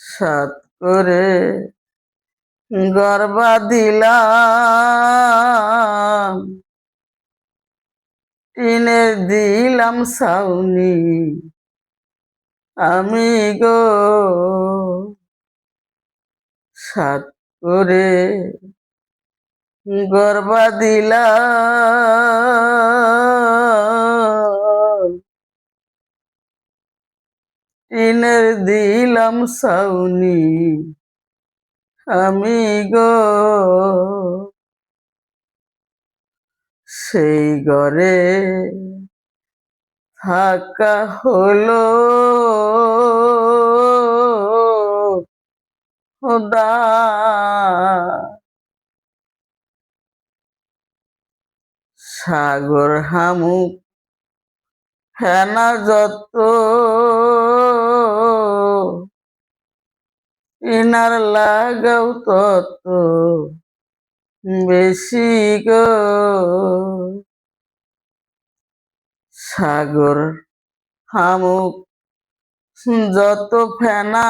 সাত করে গর্বা দিলাম, টিনের দিলাম ছাউনি আমি গো। সাত করে গর্বা দিলাম, টিনের দিলাম ছাউনি আমি গো। সেই ঘরে থাকা হলো খোদা, সাগর হামুক ফেনা যত ইনার লাগাও তত বেশি গো। সাগর হামুক যত ফেনা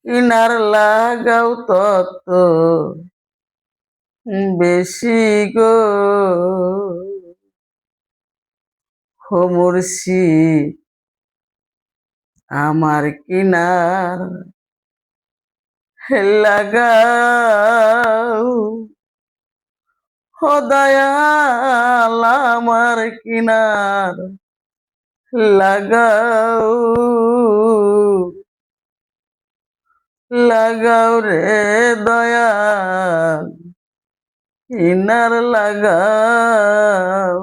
ইনার লাগাও তত বেশি গো। হো মুর্শিদ আমার কিনার লাগাও, হো দয়াল আমার কিনার লাগাও, লাগাও রে দয়াল কিনার লাগাও।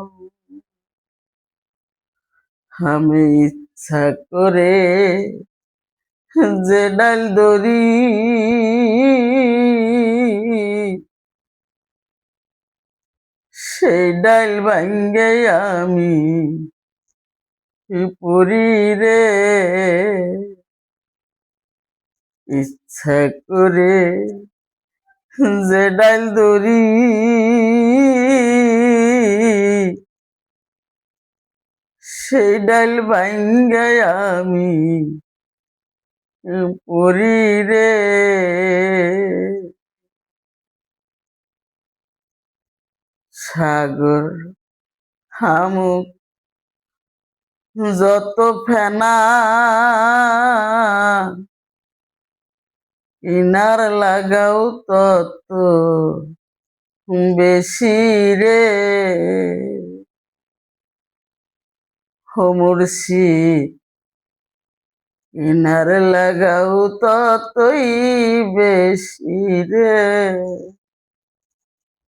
আমি ইচ্ছা করে যে ডাল দরি সেই ডাল ভাঙ্গে আমি পুরি রে। ইচ্ছা করে যে ডাল দরি সেই ডাল ভাঙ্গে আমি পুরি রে। সাগর হামুক যত ফেনা ইনার লাগাও তত বেশি রে। হো মুর্শিদ ইনার লাগাও ততই বেশি রে।